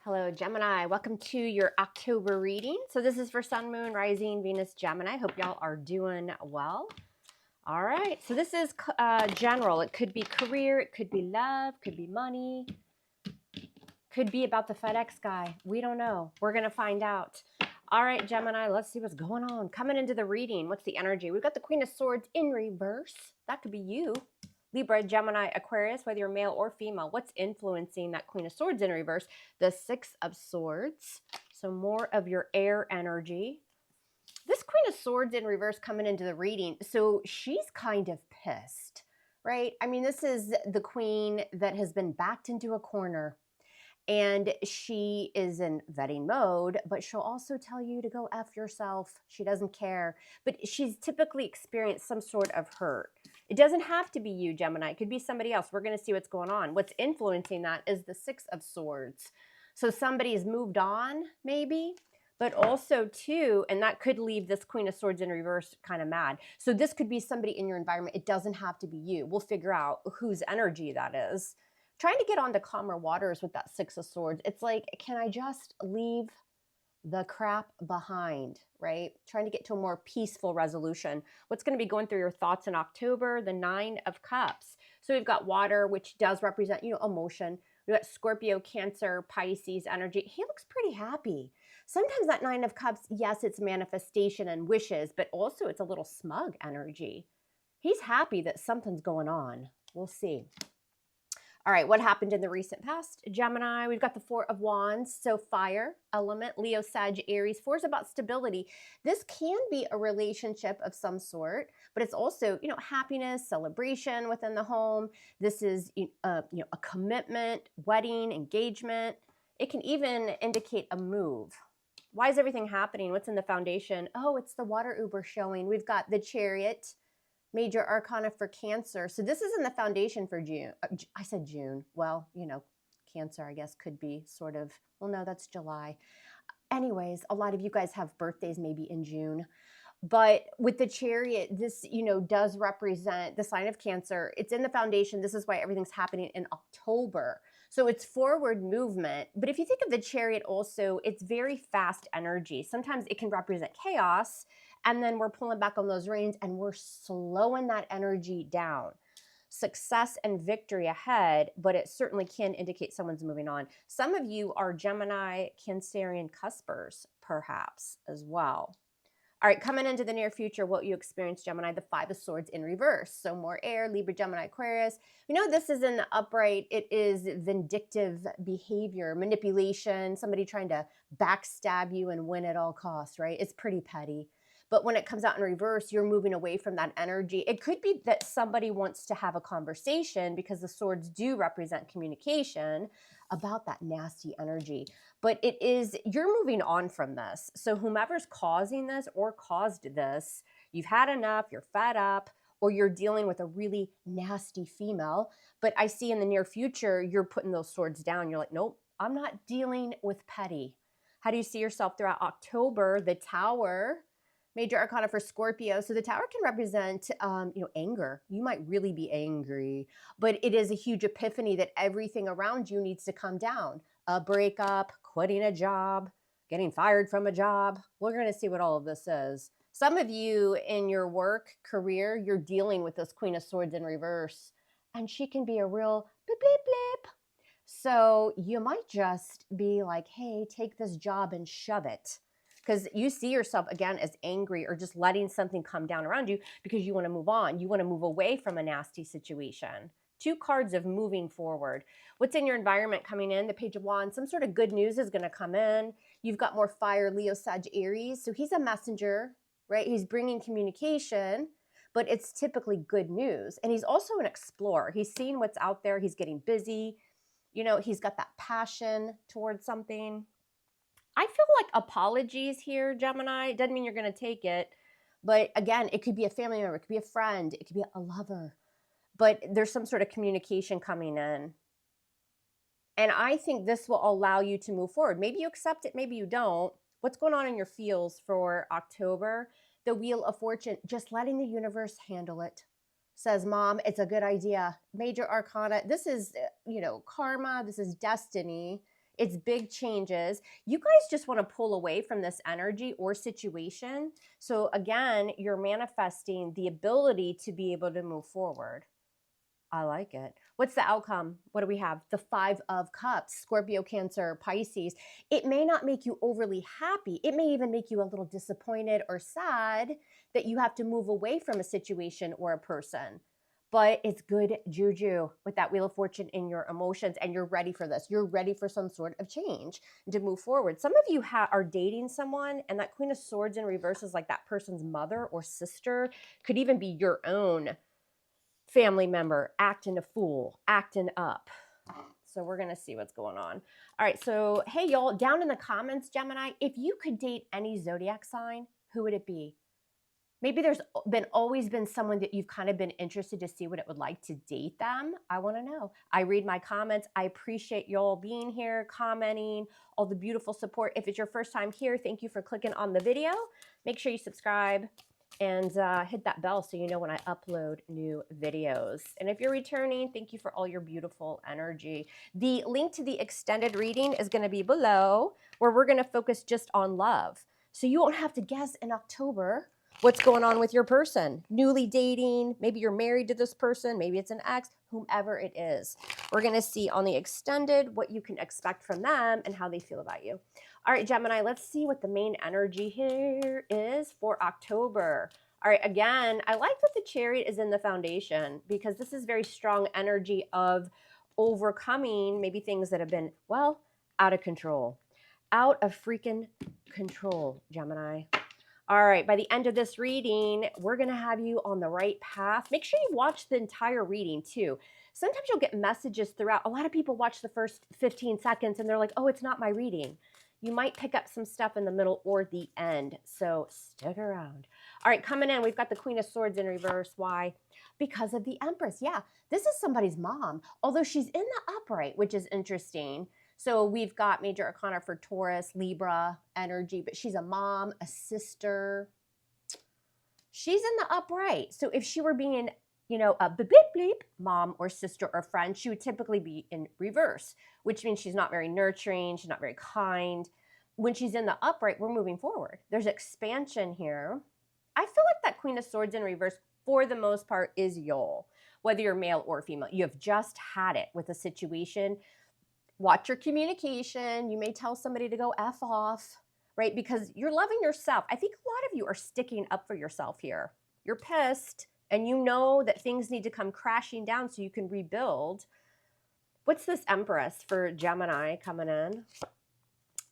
Hello, Gemini. Welcome to your October reading. So this is for Sun, Moon, Rising, Venus, Gemini. Hope y'all are doing well. All right. So this is general. It could be career. It could be love. Could be money. Could be about the FedEx guy. We don't know. We're going to find out. All right, Gemini, let's see what's going on. Coming into the reading, what's the energy? We've got the Queen of Swords in reverse. That could be you. Libra, Gemini, Aquarius, whether you're male or female, what's influencing that Queen of Swords in reverse? The Six of Swords. So more of your air energy. This Queen of Swords in reverse coming into the reading. So she's kind of pissed, right? I mean, this is the queen that has been backed into a corner. And she is in vetting mode, but she'll also tell you to go F yourself. She doesn't care. But she's typically experienced some sort of hurt. It doesn't have to be you, Gemini. It could be somebody else. We're going to see what's going on. What's influencing that is the Six of Swords. So somebody's moved on, maybe. But also, too, and that could leave this Queen of Swords in reverse kind of mad. So this could be somebody in your environment. It doesn't have to be you. We'll figure out whose energy that is. Trying to get onto calmer waters with that Six of Swords. It's like, can I just leave the crap behind, right? Trying to get to a more peaceful resolution. What's going to be going through your thoughts in October? The Nine of Cups. So we've got water, which does represent, emotion. We've got Scorpio, Cancer, Pisces energy. He looks pretty happy. Sometimes that Nine of Cups, yes, it's manifestation and wishes, but also it's a little smug energy. He's happy that something's going on. We'll see. All right, what happened in the recent past? Gemini, we've got the Four of Wands, so fire, element, Leo, Sag, Aries. Four is about stability. This can be a relationship of some sort, but it's also, happiness, celebration within the home. This is, a commitment, wedding, engagement. It can even indicate a move. Why is everything happening? What's in the foundation? Oh, it's the water Uber showing. We've got the Chariot. Major arcana for Cancer. So this is in the foundation for June. I said June. Well, Cancer, I guess, could be sort of, well, no, that's July. Anyways, a lot of you guys have birthdays maybe in June. But with the Chariot, this, does represent the sign of Cancer. It's in the foundation. This is why everything's happening in October. So it's forward movement. But if you think of the Chariot also, it's very fast energy. Sometimes it can represent chaos. And then we're pulling back on those reins and we're slowing that energy down. Success and victory ahead, but it certainly can indicate someone's moving on. Some of you are Gemini, Cancerian cuspers, perhaps, as well. All right, coming into the near future, what you experience, Gemini, the Five of Swords in reverse. So more air, Libra, Gemini, Aquarius. This is in the upright. It is vindictive behavior, manipulation, somebody trying to backstab you and win at all costs, right? It's pretty petty. But when it comes out in reverse, you're moving away from that energy. It could be that somebody wants to have a conversation because the swords do represent communication about that nasty energy. But you're moving on from this. So whomever's causing this or caused this, you've had enough, you're fed up, or you're dealing with a really nasty female. But I see in the near future, you're putting those swords down. You're like, nope, I'm not dealing with petty. How do you see yourself throughout October? The Tower. Major arcana for Scorpio. So the Tower can represent, anger. You might really be angry, but it is a huge epiphany that everything around you needs to come down. A breakup, quitting a job, getting fired from a job. We're going to see what all of this is. Some of you in your work career, you're dealing with this Queen of Swords in reverse, and she can be a real blip, blip, blip. So you might just be like, hey, take this job and shove it. Because you see yourself, again, as angry or just letting something come down around you because you want to move on. You want to move away from a nasty situation. Two cards of moving forward. What's in your environment coming in? The Page of Wands. Some sort of good news is going to come in. You've got more fire, Leo, Sag, Aries. So he's a messenger, right? He's bringing communication, but it's typically good news. And he's also an explorer. He's seeing what's out there. He's getting busy. He's got that passion towards something. I feel like apologies here, Gemini. It doesn't mean you're going to take it. But again, it could be a family member. It could be a friend. It could be a lover. But there's some sort of communication coming in. And I think this will allow you to move forward. Maybe you accept it. Maybe you don't. What's going on in your feels for October? The Wheel of Fortune. Just letting the universe handle it. Says, Mom, it's a good idea. Major arcana. This is, karma. This is destiny. It's big changes. You guys just want to pull away from this energy or situation. So again, you're manifesting the ability to be able to move forward. I like it. What's the outcome? What do we have? The 5 of Cups, Scorpio, Cancer, Pisces. It may not make you overly happy. It may even make you a little disappointed or sad that you have to move away from a situation or a person. But it's good juju with that Wheel of Fortune in your emotions, and you're ready for this. You're ready for some sort of change to move forward. Some of you are dating someone, and that Queen of Swords in reverse is like that person's mother or sister, could even be your own family member acting a fool, acting up. So we're going to see what's going on. All right. So, hey, y'all, down in the comments, Gemini, if you could date any zodiac sign, who would it be? Maybe there's always been someone that you've kind of been interested to see what it would like to date them. I want to know. I read my comments. I appreciate y'all being here, commenting, all the beautiful support. If it's your first time here, thank you for clicking on the video. Make sure you subscribe and hit that bell so you know when I upload new videos. And if you're returning, thank you for all your beautiful energy. The link to the extended reading is going to be below, where we're going to focus just on love. So you won't have to guess in October what's going on with your person. Newly dating, maybe you're married to this person, maybe it's an ex, whomever it is. We're going to see on the extended what you can expect from them and how they feel about you. All right, Gemini, let's see what the main energy here is for October. All right, again, I like that the Chariot is in the foundation because this is very strong energy of overcoming maybe things that have been, well, out of control. Out of freaking control, Gemini. All right, by the end of this reading, we're going to have you on the right path. Make sure you watch the entire reading too. Sometimes you'll get messages throughout. A lot of people watch the first 15 seconds and they're like, oh, it's not my reading. You might pick up some stuff in the middle or the end, so stick around. All right, coming in, we've got the Queen of Swords in reverse. Why? Because of the Empress. Yeah, this is somebody's mom, although she's in the upright, which is interesting. So we've got major arcana for Taurus, Libra energy, but she's a mom, a sister. She's in the upright. So if she were being, you know, a beep, beep, mom or sister or friend, she would typically be in reverse, which means she's not very nurturing. She's not very kind. When she's in the upright, we're moving forward. There's expansion here. I feel like that Queen of Swords in reverse, for the most part, is y'all, whether you're male or female. You have just had it with a situation. Watch your communication. You may tell somebody to go F off, right? Because you're loving yourself. I think a lot of you are sticking up for yourself here. You're pissed and you know that things need to come crashing down so you can rebuild. What's this Empress for Gemini coming in?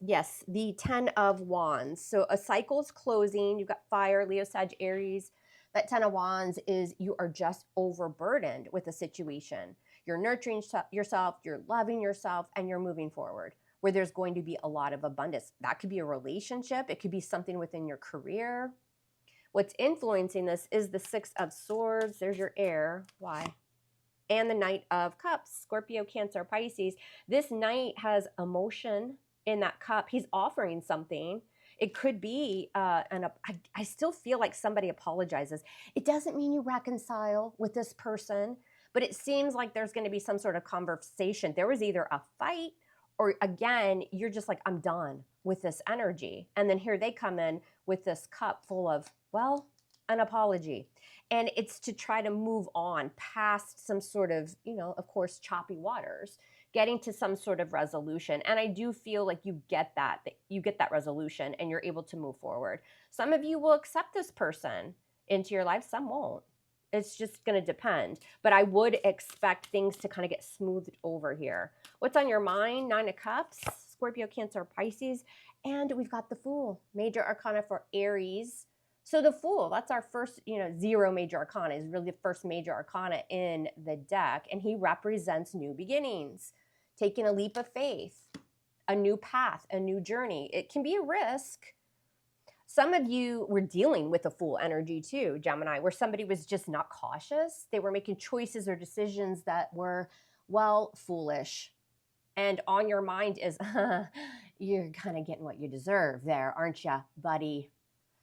Yes, the 10 of Wands. So a cycle's closing. You've got fire, Leo, Sag, Aries. That 10 of Wands is you are just overburdened with a situation. You're nurturing yourself, you're loving yourself, and you're moving forward where there's going to be a lot of abundance. That could be a relationship. It could be something within your career. What's influencing this is the 6 of Swords. There's your air. Why? And the Knight of Cups, Scorpio, Cancer, Pisces. This Knight has emotion in that cup. He's offering something. It could be, I still feel like somebody apologizes. It doesn't mean you reconcile with this person, but it seems like there's going to be some sort of conversation. There was either a fight or, again, you're just like, I'm done with this energy. And then here they come in with this cup full of, well, an apology. And it's to try to move on past some sort of, you know, of course, choppy waters, getting to some sort of resolution. And I do feel like you get that resolution and you're able to move forward. Some of you will accept this person into your life, some won't. It's just going to depend. But I would expect things to kind of get smoothed over here. What's on your mind? 9 of Cups, Scorpio, Cancer, Pisces. And we've got the Fool, major arcana for Aries. So the Fool, that's our first, you know, 0 major arcana is really the first major arcana in the deck. And he represents new beginnings, taking a leap of faith, a new path, a new journey. It can be a risk. Some of you were dealing with a Fool energy too, Gemini, where somebody was just not cautious. They were making choices or decisions that were, well, foolish. And on your mind is, you're kind of getting what you deserve there, aren't you, buddy?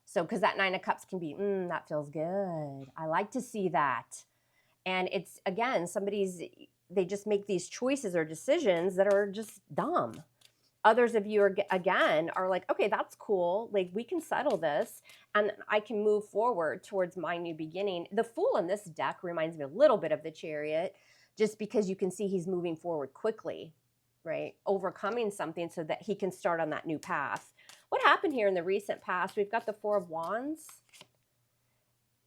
So, because that 9 of Cups can be, that feels good. I like to see that. And it's, again, they just make these choices or decisions that are just dumb. Others of you are, again, are like, okay, that's cool. Like, we can settle this and I can move forward towards my new beginning. The Fool in this deck reminds me a little bit of the Chariot, just because you can see he's moving forward quickly, right? Overcoming something so that he can start on that new path. What happened here in the recent past? We've got the Four of Wands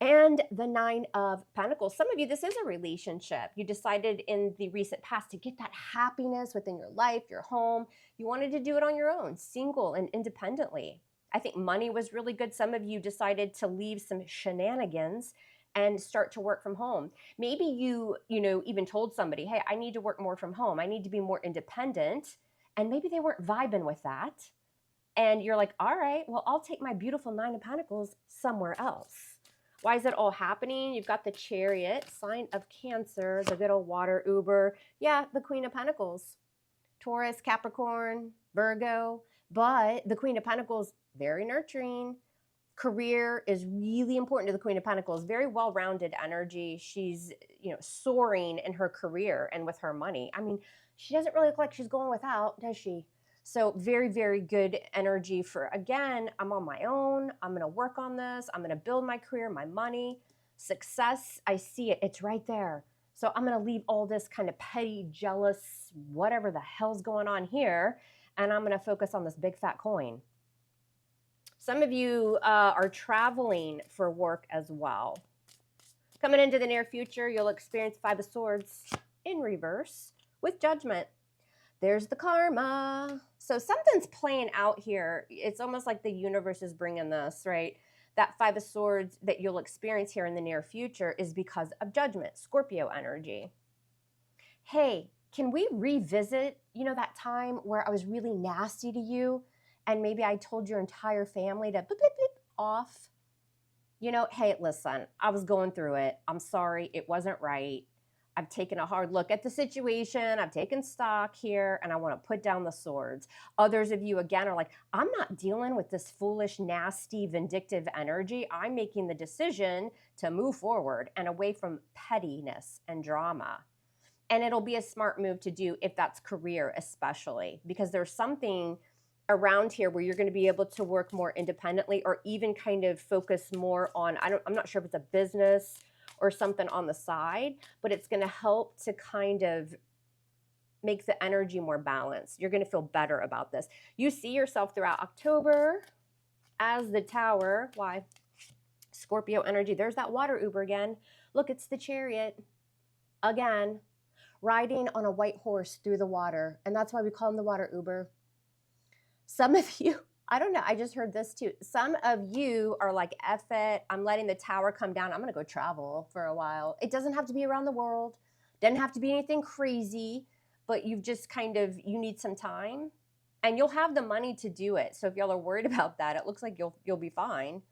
and the Nine of Pentacles. Some of you, this is a relationship. You decided in the recent past to get that happiness within your life, your home. You wanted to do it on your own, single and independently. I think money was really good. Some of you decided to leave some shenanigans and start to work from home. Maybe you even told somebody, hey, I need to work more from home. I need to be more independent. And maybe they weren't vibing with that. And you're like, all right, well, I'll take my beautiful Nine of Pentacles somewhere else. Why is it all happening? You've got the Chariot, sign of Cancer, the good old water uber. Yeah, the Queen of Pentacles. Taurus, Capricorn, Virgo. But the Queen of Pentacles, very nurturing. Career is really important to the Queen of Pentacles. Very well-rounded energy. She's, soaring in her career and with her money. I mean, she doesn't really look like she's going without, does she? So very, very good energy for, again, I'm on my own. I'm going to work on this. I'm going to build my career, my money, success. I see it. It's right there. So I'm going to leave all this kind of petty, jealous, whatever the hell's going on here. And I'm going to focus on this big fat coin. Some of you are traveling for work as well. Coming into the near future, you'll experience Five of Swords in reverse with Judgment. There's the karma. So something's playing out here. It's almost like the universe is bringing this, right? That Five of Swords that you'll experience here in the near future is because of Judgment, Scorpio energy. Hey, can we revisit, that time where I was really nasty to you and maybe I told your entire family to beep, beep, beep, off? Hey, listen, I was going through it. I'm sorry. It wasn't right. I've taken a hard look at the situation. I've taken stock here and I want to put down the swords. Others of you, again, are like, I'm not dealing with this foolish, nasty, vindictive energy. I'm making the decision to move forward and away from pettiness and drama. And it'll be a smart move to do if that's career, especially because there's something around here where you're going to be able to work more independently or even kind of focus more on, I'm not sure if it's a business or something on the side, but it's going to help to kind of make the energy more balanced. You're going to feel better about this. You see yourself throughout October as the Tower. Why? Scorpio energy. There's that water uber again. Look, it's the Chariot again, riding on a white horse through the water. And that's why we call him the water uber. Some of you, I don't know, I just heard this too. Some of you are like, F it, I'm letting the Tower come down. I'm going to go travel for a while. It doesn't have to be around the world. Doesn't have to be anything crazy, but you've just you need some time and you'll have the money to do it. So if y'all are worried about that, it looks like you'll be fine.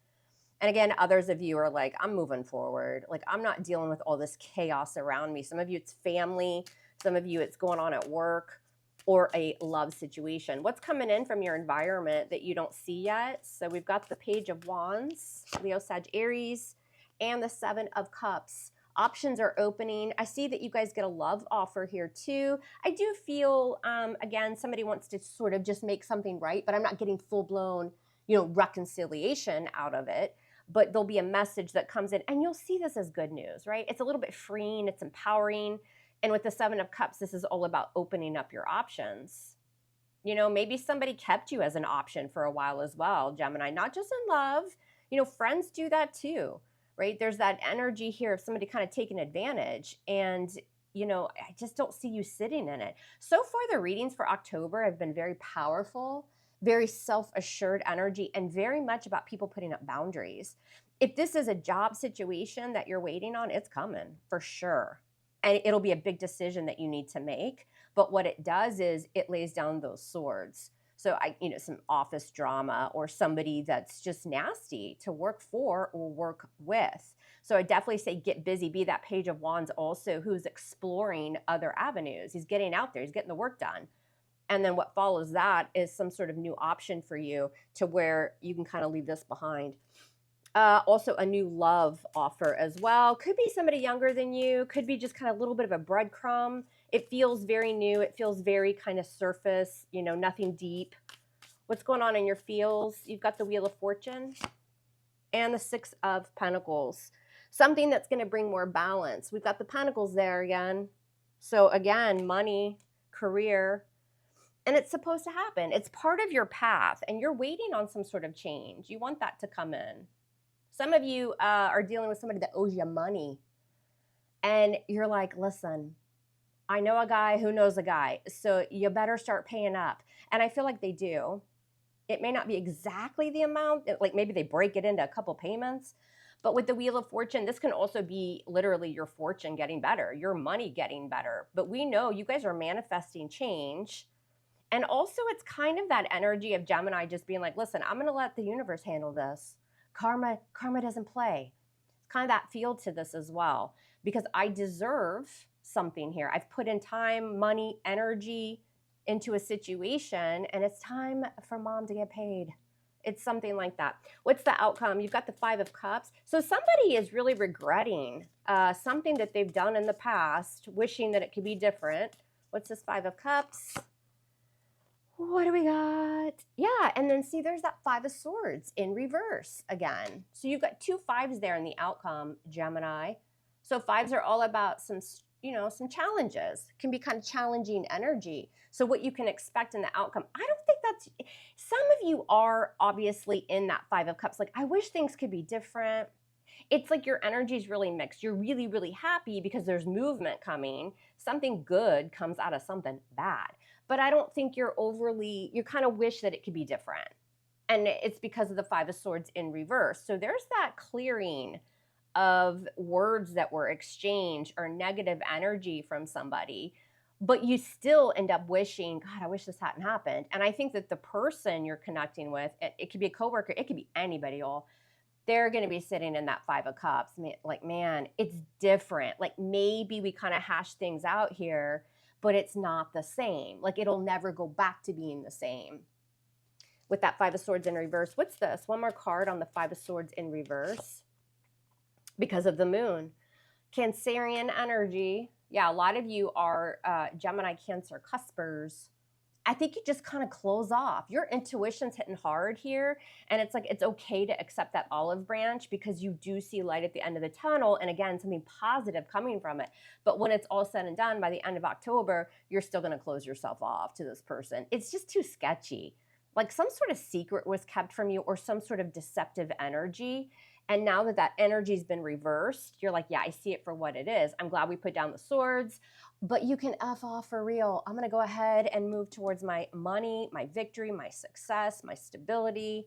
And again, others of you are like, I'm moving forward. Like, I'm not dealing with all this chaos around me. Some of you, it's family. Some of you, it's going on at work or a love situation. What's coming in from your environment that you don't see yet? So we've got the Page of Wands, Leo, Sag, Aries, and the Seven of Cups. Options are opening. I see that you guys get a love offer here too. I do feel, again, somebody wants to sort of just make something right, but I'm not getting full-blown, reconciliation out of it. But there'll be a message that comes in, and you'll see this as good news, right? It's a little bit freeing, it's empowering. And with the Seven of Cups, this is all about opening up your options. Maybe somebody kept you as an option for a while as well, Gemini, not just in love. Friends do that too, right? There's that energy here of somebody kind of taking advantage. And, I just don't see you sitting in it. So far, the readings for October have been very powerful, very self-assured energy, and very much about people putting up boundaries. If this is a job situation that you're waiting on, it's coming for sure. And it'll be a big decision that you need to make. But what it does is it lays down those swords. So some office drama or somebody that's just nasty to work for or work with. So I definitely say get busy, be that Page of Wands also who's exploring other avenues. He's getting out there, he's getting the work done. And then what follows that is some sort of new option for you to where you can kind of leave this behind. Also a new love offer as well. Could be somebody younger than you. Could be just kind of a little bit of a breadcrumb. It feels very new. It feels very kind of surface, you know, nothing deep. What's going on in your feels? You've got the Wheel of Fortune and the Six of Pentacles. Something that's going to bring more balance. We've got the Pentacles there again. So again, money, career, and it's supposed to happen. It's part of your path, and you're waiting on some sort of change. You want that to come in. Some of you are dealing with somebody that owes you money, and you're like, listen, I know a guy who knows a guy, so you better start paying up. And I feel like they do. It may not be exactly the amount, like maybe they break it into a couple payments, but with the Wheel of Fortune, this can also be literally your fortune getting better, your money getting better. But we know you guys are manifesting change. And also it's kind of that energy of Gemini just being like, listen, I'm going to let the universe handle this. Karma doesn't play. It's kind of that feel to this as well, because I deserve something here. I've put in time, money, energy into a situation, and it's time for mom to get paid. It's something like that. What's the outcome? You've got the Five of Cups. So somebody is really regretting something that they've done in the past, wishing that it could be different. What's this Five of Cups? What do we got? Yeah, and then see, there's that Five of Swords in reverse again. So you've got two fives there in the outcome, Gemini. So fives are all about some, you know, some challenges. It can be kind of challenging energy. So what you can expect in the outcome, I don't think that's, some of you are obviously in that Five of Cups. Like, I wish things could be different. It's like your energy is really mixed. You're really, really happy because there's movement coming. Something good comes out of something bad. But I don't think you're overly, you kind of wish that it could be different. And it's because of the Five of Swords in reverse. So there's that clearing of words that were exchanged or negative energy from somebody, but you still end up wishing, God, I wish this hadn't happened. And I think that the person you're connecting with, it could be a coworker, it could be anybody, all, they're going to be sitting in that Five of Cups. Like, man, it's different. Like, maybe we kind of hash things out here, but it's not the same. Like, it'll never go back to being the same. With that Five of Swords in reverse, what's this? One more card on the Five of Swords in reverse. Because of the moon. Cancerian energy. Yeah, a lot of you are Gemini, Cancer, cuspers. I think you just kind of close off. Your intuition's hitting hard here. And it's like, it's okay to accept that olive branch because you do see light at the end of the tunnel. And again, something positive coming from it. But when it's all said and done, by the end of October, you're still going to close yourself off to this person. It's just too sketchy. Like some sort of secret was kept from you or some sort of deceptive energy. And now that that energy's been reversed, you're like, yeah, I see it for what it is. I'm glad we put down the swords, but you can F off for real. I'm going to go ahead and move towards my money, my victory, my success, my stability.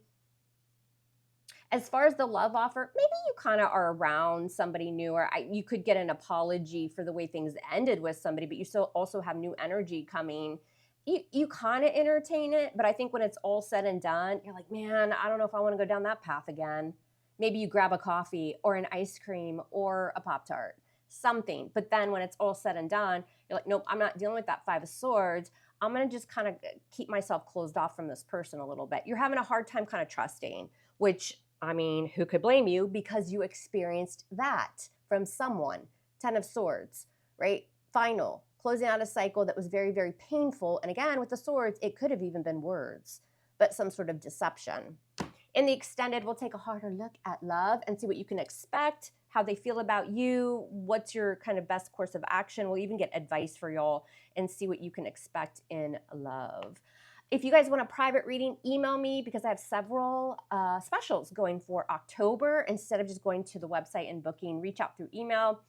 As far as the love offer, maybe you kind of are around somebody new, or you could get an apology for the way things ended with somebody, but you still also have new energy coming. You kind of entertain it, but I think when it's all said and done, you're like, man, I don't know if I want to go down that path again. Maybe you grab a coffee or an ice cream or a Pop-Tart, something. But then when it's all said and done, you're like, nope, I'm not dealing with that Five of Swords. I'm going to just kind of keep myself closed off from this person a little bit. You're having a hard time kind of trusting, which, I mean, who could blame you because you experienced that from someone. 10 of Swords, right? Final, closing out a cycle that was very, very painful. And again, with the swords, it could have even been words, but some sort of deception. In the extended, we'll take a harder look at love and see what you can expect, how they feel about you, what's your kind of best course of action. We'll even get advice for y'all and see what you can expect in love. If you guys want a private reading, email me because I have several specials going for October. Instead of just going to the website and booking, reach out through email.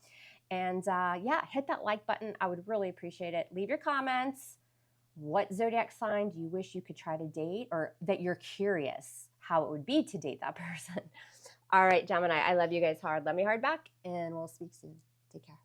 And yeah, hit that like button. I would really appreciate it. Leave your comments. What zodiac sign do you wish you could try to date, or that you're curious how it would be to date that person? All right, Gemini, I love you guys hard. Love me hard back, and we'll speak soon. Take care.